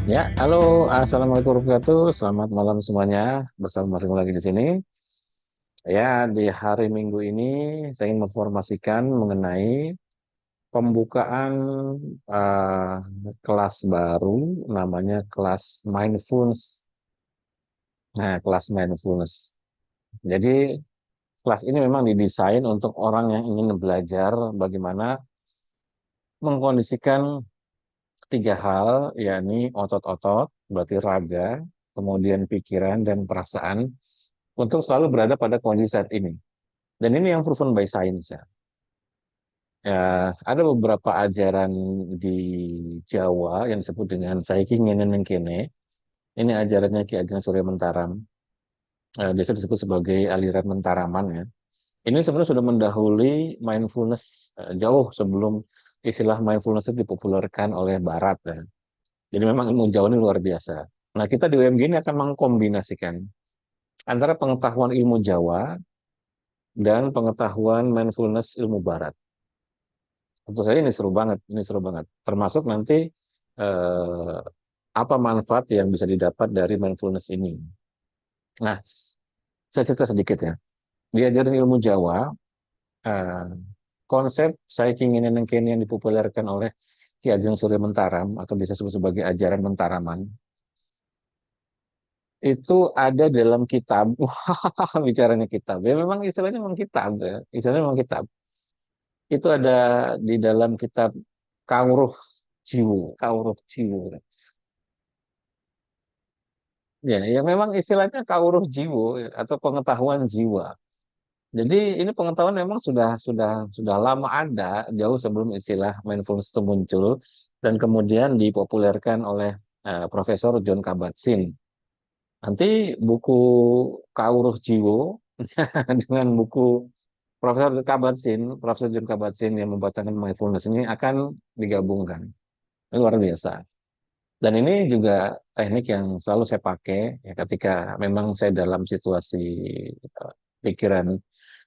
Ya, halo, assalamualaikum warahmatullahi wabarakatuh. Selamat malam semuanya. Bersama Mario lagi di sini. Ya, di hari Minggu ini saya ingin menginformasikan mengenai pembukaan eh, kelas baru, namanya kelas mindfulness. Nah, kelas mindfulness. Jadi, kelas ini memang didesain untuk orang yang ingin belajar bagaimana mengkondisikan tiga hal, yakni otot-otot, berarti raga, kemudian pikiran dan perasaan untuk selalu berada pada kondisi saat ini. Dan ini yang proven by science ya. Ya, ada beberapa ajaran di Jawa yang disebut dengan Saiki Ngene Kene. Ini ajarannya Ki Ageng Surya Mentaram. Biasa disebut sebagai aliran Mentaraman ya. Ini sebenarnya sudah mendahului mindfulness jauh sebelum istilah mindfulness itu dipopulerkan oleh Barat ya. Jadi memang ilmu Jawa ini luar biasa. Nah, kita di UMG ini akan mengkombinasikan antara pengetahuan ilmu Jawa dan pengetahuan mindfulness ilmu Barat. Tentu saja ini seru banget, ini seru banget. Termasuk nanti eh, apa manfaat yang bisa didapat dari mindfulness ini. Nah, saya cerita sedikit ya. Diajarin ilmu Jawa, eh, konsep saya keinginan yang kini yang dipopulerkan oleh Ki Ageng Surya Mentaram atau bisa disebut sebagai ajaran Mentaraman itu ada dalam kitab. Wah, bicaranya kitab. Ya memang istilahnya memang kitab ya. Istilahnya memang kitab. Itu ada di dalam kitab Kawruh Jiwo, Kawruh Jiwo. Ya, ya memang istilahnya kawruh jiwa ya, atau pengetahuan jiwa. Jadi ini pengetahuan memang sudah lama ada jauh sebelum istilah mindfulness itu muncul dan kemudian dipopulerkan oleh Profesor John Kabat-Zinn. Nanti buku Kawruh Jiwo dengan buku Profesor John Kabat-Zinn yang membacakan mindfulness ini akan digabungkan. Ini luar biasa. Dan ini juga teknik yang selalu saya pakai ya ketika memang saya dalam situasi pikiran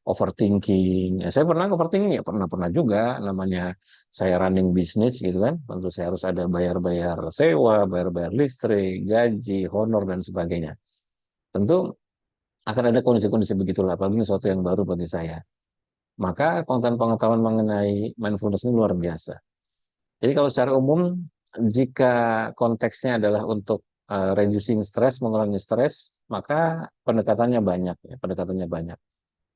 overthinking. Ya, saya pernah overthinking ya pernah juga namanya saya running bisnis gitu kan. Tentu saya harus ada bayar-bayar sewa, bayar-bayar listrik, gaji, honor dan sebagainya. Tentu akan ada kondisi-kondisi begitulah, apalagi ini sesuatu yang baru bagi saya. Maka pengetahuan-pengetahuan mengenai mindfulness ini luar biasa. Jadi kalau secara umum, jika konteksnya adalah untuk reducing stress, mengurangi stres, maka pendekatannya banyak, ya, pendekatannya banyak.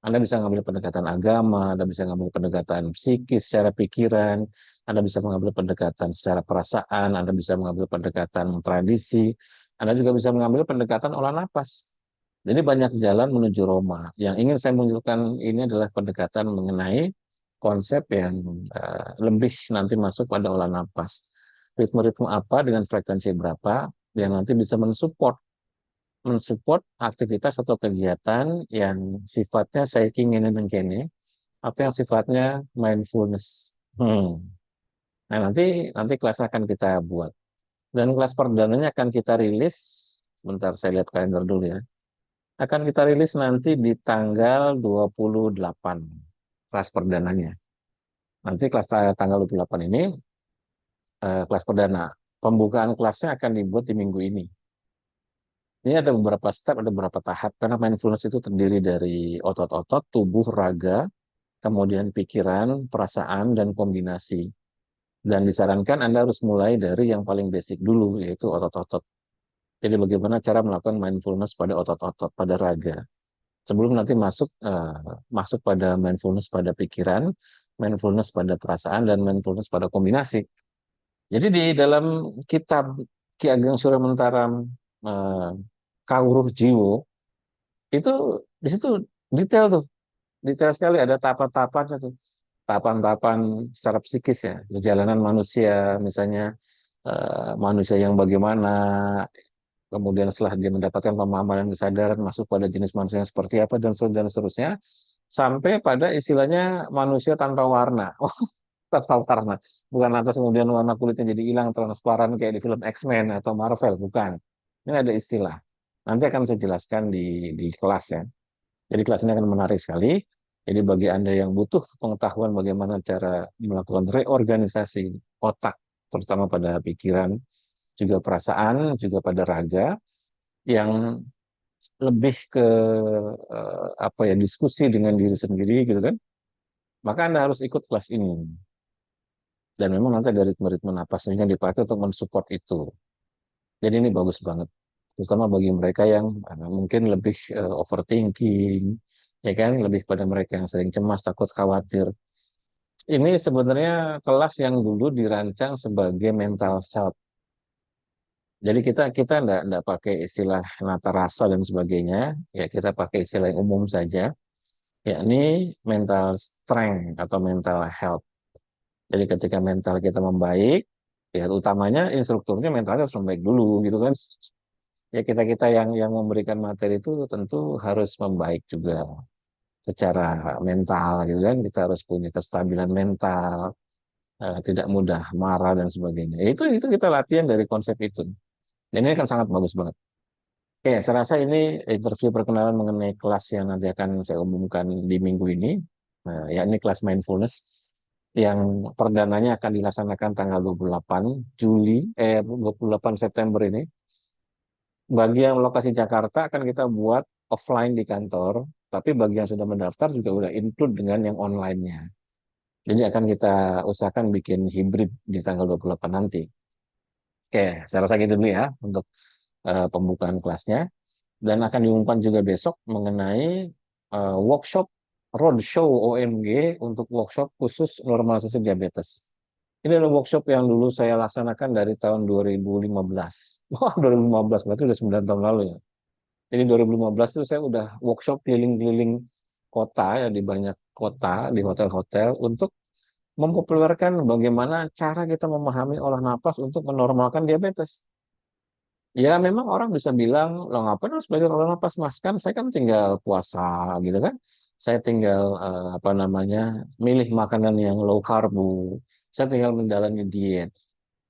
Anda bisa mengambil pendekatan agama, Anda bisa mengambil pendekatan psikis secara pikiran, Anda bisa mengambil pendekatan secara perasaan, Anda bisa mengambil pendekatan tradisi, Anda juga bisa mengambil pendekatan olah napas. Jadi banyak jalan menuju Roma. Yang ingin saya munculkan ini adalah pendekatan mengenai konsep yang lebih nanti masuk pada olah napas. Ritme-ritme apa dengan frekuensi berapa yang nanti bisa mensupport aktivitas atau kegiatan yang sifatnya saya ingin kene atau yang sifatnya mindfulness. Nah, nanti kelas akan kita buat. Dan kelas perdananya akan kita rilis, bentar saya lihat kalender dulu ya. Akan kita rilis nanti di tanggal 28 kelas perdananya. Nanti kelas tanggal 28 ini kelas perdana. Pembukaan kelasnya akan dibuat di minggu ini. Ini ada beberapa step, ada beberapa tahap karena mindfulness itu terdiri dari otot-otot, tubuh, raga, kemudian pikiran, perasaan dan kombinasi. Dan disarankan Anda harus mulai dari yang paling basic dulu yaitu otot-otot. Jadi bagaimana cara melakukan mindfulness pada otot-otot, pada raga. Sebelum nanti masuk pada mindfulness pada pikiran, mindfulness pada perasaan dan mindfulness pada kombinasi. Jadi di dalam kitab Ki Ageng Surya Mentaram eh, Kawruh Jiwo itu di situ detail tuh, detail sekali ada tahapan-tahapannya tuh, tahapan-tahapan secara psikis ya, perjalanan manusia misalnya manusia yang bagaimana, kemudian setelah dia mendapatkan pemahaman dan kesadaran masuk pada jenis manusia yang seperti apa dan seterusnya sampai pada istilahnya manusia tanpa warna. Oh, tanpa warna. Bukan lantas kemudian warna kulitnya jadi hilang transparan kayak di film X-Men atau Marvel, bukan. Ini ada istilah. Nanti akan saya jelaskan di kelas ya. Jadi kelas ini akan menarik sekali. Jadi bagi Anda yang butuh pengetahuan bagaimana cara melakukan reorganisasi otak, terutama pada pikiran, juga perasaan, juga pada raga yang lebih ke apa ya, diskusi dengan diri sendiri gitu kan. Maka Anda harus ikut kelas ini. Dan memang nanti ada ritme-ritme napasnya yang dipakai untuk mensupport itu. Jadi ini bagus banget. Terutama bagi mereka yang mungkin lebih overthinking, ya kan, lebih pada mereka yang sering cemas, takut, khawatir. Ini sebenarnya kelas yang dulu dirancang sebagai mental health. Jadi kita kita enggak pakai istilah nata rasa dan sebagainya, ya kita pakai istilah yang umum saja, yakni mental strength atau mental health. Jadi ketika mental kita membaik, ya utamanya instrukturnya mentalnya harus membaik dulu gitu kan. Ya kita-kita yang memberikan materi itu tentu harus membaik juga secara mental gitu kan. Kita harus punya kestabilan mental, tidak mudah marah dan sebagainya. Ya, itu kita latihan dari konsep itu. Dan ini kan sangat bagus banget. Oke, saya rasa ini interview perkenalan mengenai kelas yang nanti akan saya umumkan di minggu ini. Nah, ya ini kelas mindfulness yang perdananya akan dilaksanakan tanggal 28 Juli, 28 September ini. Bagi yang lokasi Jakarta akan kita buat offline di kantor, tapi bagi yang sudah mendaftar juga udah include dengan yang online-nya. Jadi akan kita usahakan bikin hybrid di tanggal 28 nanti. Oke, saya rasa gitu dulu ya untuk pembukaan kelasnya. Dan akan diumumkan juga besok mengenai workshop roadshow OMG untuk workshop khusus normalisasi diabetes. Ini adalah workshop yang dulu saya laksanakan dari tahun 2015. Wah, 2015 berarti udah 9 tahun lalu ya. Jadi 2015 itu saya udah workshop keliling-keliling kota ya, di banyak kota, di hotel-hotel untuk mempopulerkan bagaimana cara kita memahami olah napas untuk menormalkan diabetes. Ya memang orang bisa bilang, lo ngapain harus belajar olah napas mas? Kan saya kan tinggal puasa gitu kan. Saya tinggal apa namanya, milih makanan yang low karbo. Saya tinggal menjalani diet.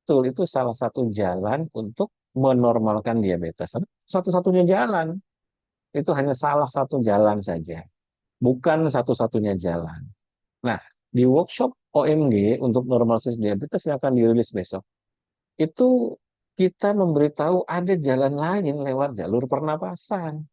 Betul, itu salah satu jalan untuk menormalkan diabetes. Tapi satu-satunya jalan. Itu hanya salah satu jalan saja, bukan satu-satunya jalan. Nah, di workshop OMG untuk normalisasi diabetes yang akan dirilis besok, itu kita memberitahu ada jalan lain lewat jalur pernapasan.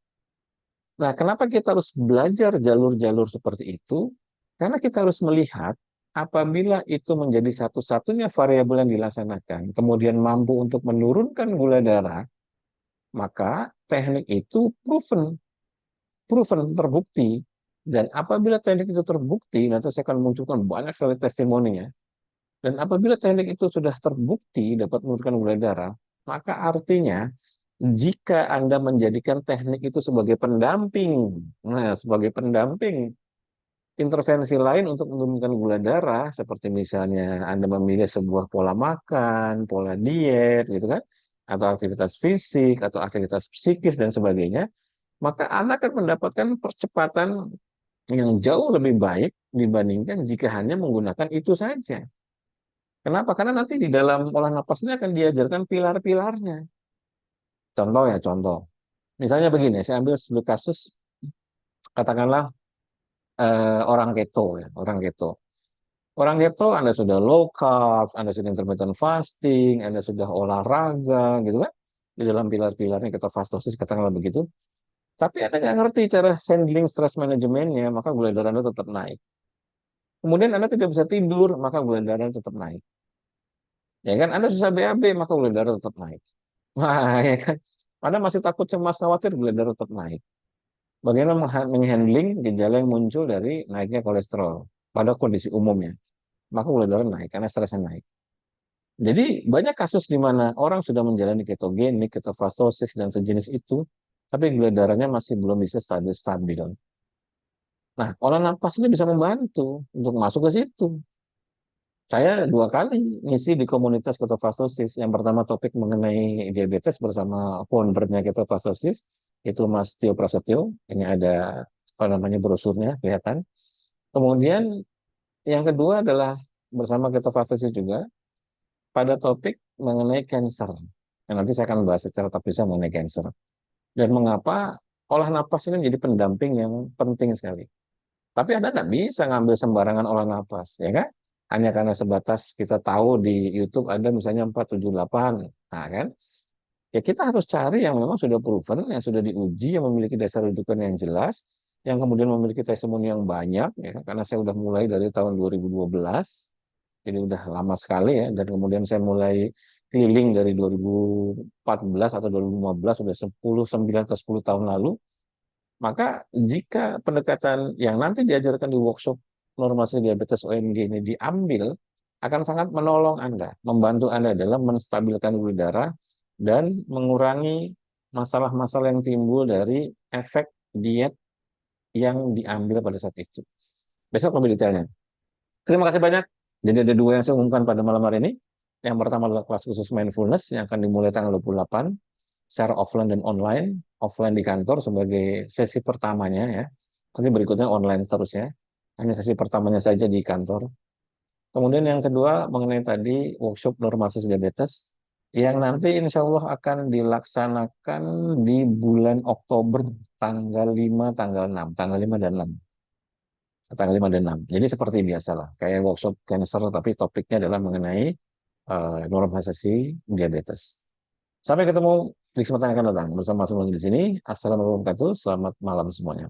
Nah, kenapa kita harus belajar jalur-jalur seperti itu? Karena kita harus melihat apabila itu menjadi satu-satunya variabel yang dilaksanakan, kemudian mampu untuk menurunkan gula darah, maka teknik itu proven, terbukti. Dan apabila teknik itu terbukti, nanti saya akan munculkan banyak sekali testimoninya. Dan apabila teknik itu sudah terbukti dapat menurunkan gula darah, maka artinya jika Anda menjadikan teknik itu sebagai pendamping, nah sebagai pendamping intervensi lain untuk menurunkan gula darah, seperti misalnya Anda memilih sebuah pola makan, pola diet, gitu kan, atau aktivitas fisik, atau aktivitas psikis dan sebagainya, maka Anda akan mendapatkan percepatan yang jauh lebih baik dibandingkan jika hanya menggunakan itu saja. Kenapa? Karena nanti di dalam olah napas ini akan diajarkan pilar-pilarnya. Contoh ya, contoh. Misalnya begini, saya ambil sebuah kasus, katakanlah orang keto ya, orang keto. Orang keto, Anda sudah low carb, Anda sudah intermittent fasting, Anda sudah olahraga, gitu kan? Di dalam pilar-pilarnya ketofastosis, katakanlah begitu. Tapi Anda nggak ngerti cara handling stress manajemennya, maka gula darah Anda tetap naik. Kemudian Anda tidak bisa tidur, maka gula darah Anda tetap naik. Ya kan, Anda susah BAB, maka gula darah tetap naik. Wah, ya kan. Anda masih takut, cemas, khawatir, gula darah tetap naik. Bagaimana menghandling gejala yang muncul dari naiknya kolesterol pada kondisi umumnya? Maka gula darah naik, karena stresnya naik. Jadi banyak kasus di mana orang sudah menjalani ketogenik, ketofastosis, dan sejenis itu, tapi gula darahnya masih belum bisa stabil. Nah, olah napas ini bisa membantu untuk masuk ke situ. Saya 2 kali ngisi di komunitas ketofastosis. Yang pertama topik mengenai diabetes bersama foundernya ketofastosis, itu Mas Tio Prasetyo. Ini ada apa namanya brosurnya kelihatan. Kemudian yang kedua adalah bersama ketofastosis juga pada topik mengenai cancer. Yang nanti saya akan bahas secara terpisah mengenai cancer. Dan mengapa olah napas ini menjadi pendamping yang penting sekali. Tapi Anda nggak bisa ngambil sembarangan olah napas, ya kan? hanya karena sebatas kita tahu di YouTube ada misalnya 478. Nah, kan? Ya kita harus cari yang memang sudah proven, yang sudah diuji, yang memiliki dasar rujukan yang jelas, yang kemudian memiliki testimoni yang banyak, ya, karena saya udah mulai dari tahun 2012, jadi udah lama sekali ya, dan kemudian saya mulai keliling dari 2014 atau 2015, sudah 10, 9 atau 10 tahun lalu. Maka jika pendekatan yang nanti diajarkan di workshop normasi diabetes OMG ini diambil, akan sangat menolong Anda, membantu Anda dalam menstabilkan gula darah dan mengurangi masalah-masalah yang timbul dari efek diet yang diambil pada saat itu. Besok lebih detailnya. Terima kasih banyak. Jadi ada dua yang saya umumkan pada malam hari ini. Yang pertama adalah kelas khusus mindfulness yang akan dimulai tanggal 28 secara offline dan online. Offline di kantor sebagai sesi pertamanya ya. Nanti berikutnya online seterusnya. Hanya sesi pertamanya saja di kantor. Kemudian yang kedua mengenai tadi workshop normalisasi diabetes yang nanti insya Allah akan dilaksanakan di bulan Oktober tanggal 5, tanggal 6, tanggal 5 dan 6. Tanggal 5 dan 6. Jadi seperti biasa lah, kayak workshop cancer, tapi topiknya adalah mengenai normalisasi diabetes. Sampai ketemu di kesempatan yang akan datang bersama semua di sini. Assalamualaikum warahmatullahi wabarakatuh. Selamat malam semuanya.